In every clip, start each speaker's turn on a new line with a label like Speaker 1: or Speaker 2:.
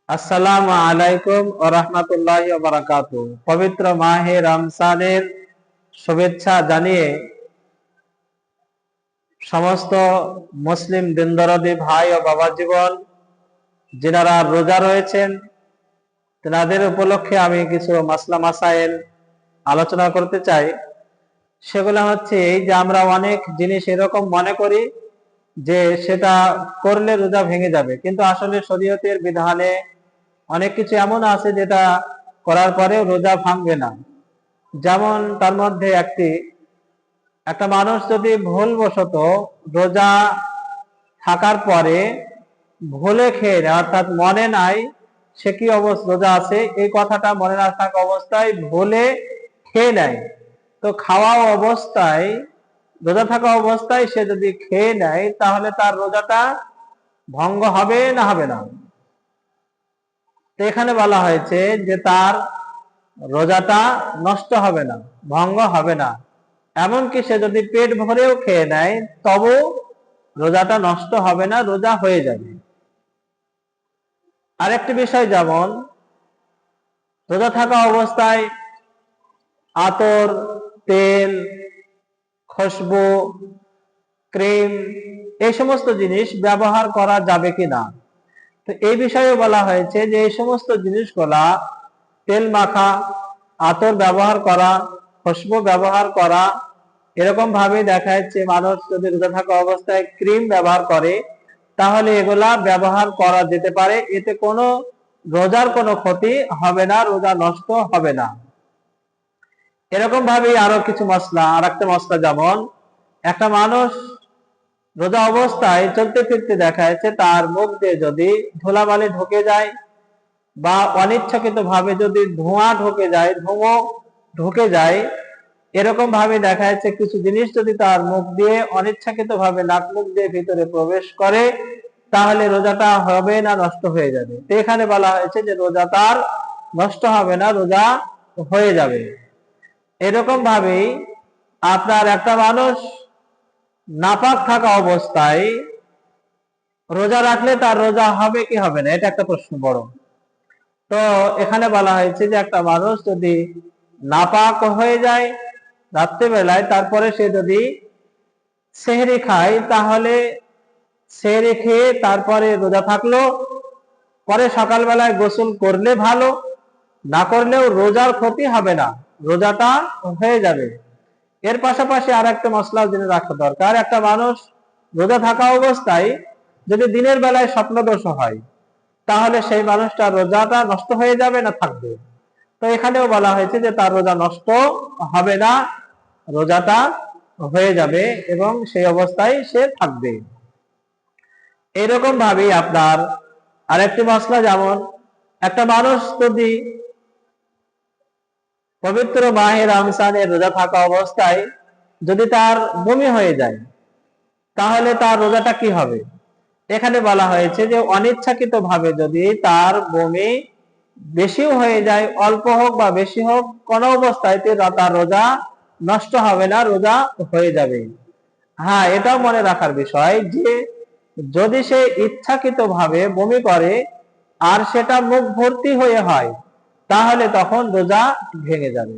Speaker 1: আসসালামু আলাইকুম ওয়া রাহমাতুল্লাহি ওয়া বারাকাতুহু। পবিত্র মাহে রমজানের শুভেচ্ছা জানিয়ে সমস্ত মুসলিম দিনদরদি ভাই ও বাবা জীবন যারা রোজা রয়েছেন তাদের উপলক্ষে আমি কিছু মাসলা মাসাইল আলোচনা করতে চাই। সেগুলো হচ্ছে এই যে আমরা অনেক জিনিস এরকম মনে করি যে সেটা করলে রোজা ভেঙে যাবে, কিন্তু আসলে শরীয়তের বিধানে অনেক কিছু এমন আছে যেটা করার পরেও রোজা ভাঙবে না। যেমন তার মধ্যে একটা মানুষ যদি ভুলবশত রোজা থাকার পরে ভুলে খেয়ে নেয়, অর্থাৎ মনে নাই সে কি অবস্থা রোজা আছে, এই কথাটা মনে না থাকা অবস্থায় ভুলে খেয়ে নেয়, তো খাওয়া অবস্থায় রোজা থাকা অবস্থায় সে যদি খেয়ে নেয় তাহলে তার রোজাটা ভঙ্গ হবে না হবে না? তো এখানে বলা হয়েছে যে তার রোজাটা নষ্ট হবে না, ভঙ্গ হবে না। এমনকি সে যদি পেট ভরেও খেয়ে নেয় তবু রোজাটা নষ্ট হবে না, রোজা হয়ে যাবে। আরেকটি বিষয়, যেমন রোজা থাকা অবস্থায় আতর, তেল, খুশবু, ক্রিম এই সমস্ত জিনিস ব্যবহার করা যাবে কিনা। তো এই বিষয়ে বলা হয়েছে যে এই সমস্ত জিনিসগুলা তেল মাখা, আতর ব্যবহার করা, খুশবু ব্যবহার করা, এরকম ভাবে দেখা যাচ্ছে মানুষ যদি রোজা থাকা অবস্থায় ক্রিম ব্যবহার করে তাহলে এগুলা ব্যবহার করা যেতে পারে, এতে কোনো রোজার কোনো ক্ষতি হবে না, রোজা নষ্ট হবে না। এরকম ভাবে আরো কিছু মশলা, আর একটা মশলা, যেমন একটা মানুষ রোজা অবস্থায় চলতে ফিরতে দেখা যাচ্ছে তার মুখ দিয়ে যদি ধুলাবালি ঢুকে যায় বা অনিচ্ছাকৃত ভাবে যদি ধোঁয়া ঢুকে যায়, ধুমো ঢুকে যায়, এরকম ভাবে দেখা যাচ্ছে কিছু জিনিস যদি তার মুখ দিয়ে অনিচ্ছাকৃত ভাবে নাক মুখ দিয়ে ভিতরে প্রবেশ করে তাহলে রোজাটা হবে না, নষ্ট হয়ে যাবে। তো এখানে বলা হয়েছে যে রোজা তার নষ্ট হবে না, রোজা হয়ে যাবে। এরকম ভাবেই আপনার একটা মানুষ নাপাক থাকা অবস্থায় রোজা রাখলে তার রোজা হবে কি হবে না, এটা একটা প্রশ্ন বড়। তো এখানে বলা হয়েছে যে একটা মানুষ যদি নাপাক হয়ে যায় রাত্রেবেলায়, তারপরে সে যদি সেহরি খায় তাহলে সেহরি খেয়ে তারপরে রোজা থাকলো, পরে সকালবেলায় গোসল করলে ভালো, না করলেও রোজার ক্ষতি হবে না, রোজাটা হয়ে যাবে। এর পাশাপাশি আর একটা মশলা জেনে রাখা দরকার, একটা মানুষ রোজা থাকা অবস্থায় যদি দিনের বেলায় স্বপ্নদোষ হয় তাহলে সেই মানুষটার রোজাটা নষ্ট হয়ে যাবে না থাকবে? তো এখানেও বলা হয়েছে যে তার রোজা নষ্ট হবে না, রোজাটা হয়ে যাবে এবং সেই অবস্থায় সে থাকবে। এরকম ভাবেই আপনার আরেকটি মশলা, যেমন একটা মানুষ যদি পবিত্র মাহে রমজানের রোজা থাকা অবস্থায় যদি তার বমি হয়ে যায় তাহলে তার রোজাটা কি হবে? এখানে বলা হয়েছে যে অনিচ্ছাকৃত ভাবে যদি তার বমি বেশিও হয়ে যায়, অল্প হোক বা বেশি হোক, কোন অবস্থায় তার রোজা নষ্ট হবে না, রোজা হয়ে যাবে। হ্যাঁ, এটাও মনে রাখার বিষয় যে যদি সে ইচ্ছাকৃত ভাবে বমি করে আর সেটা মুখ ভর্তি হয়ে হয় তাহলে তখন রোজা ভেঙে যাবে।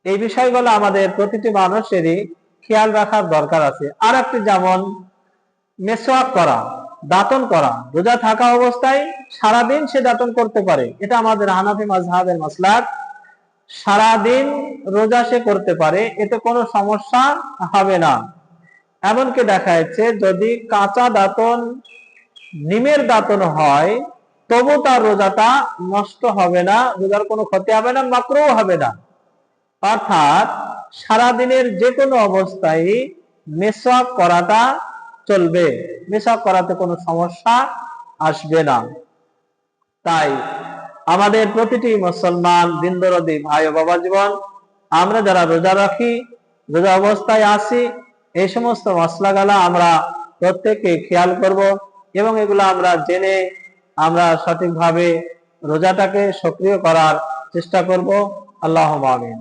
Speaker 1: এই বিষয়গুলো আমাদের প্রতিটি মানুষেরই খেয়াল রাখার দরকার আছে। আর একটি, যেমন মেসওয়াক করা, দাঁতন করা, রোজা থাকা অবস্থায় সারাদিন সে দাঁতন করতে পারে, এটা আমাদের হানাফি মাযহাবের মাসলাক। সারাদিন রোজা সে করতে পারে, এতে কোনো সমস্যা হবে না। এমনকি দেখা যাচ্ছে যদি কাঁচা দাঁতন, নিমের দাঁতন হয় তবু তার রোজাটা নষ্ট হবে না, রোজার কোনো ক্ষতি হবে না, মাকরুহ হবে না। অর্থাৎ সারাদিনের যে কোনো অবস্থায় মেসওয়াক করাটা চলবে, মেসওয়াক করাতে কোনো সমস্যা আসবে না। তাই আমাদের প্রতিটি মুসলমান দিনদরদি ভাই ও বাবা জীবন, আমরা যারা রোজা রাখি, রোজা অবস্থায় আছি, এই সমস্ত মশলাগুলা আমরা প্রত্যেকে খেয়াল করব এবং এগুলো আমরা জেনে আমরা সঠিকভাবে রোজাটাকে সক্রিয় করার চেষ্টা করব। আল্লাহুম্মা আমিন।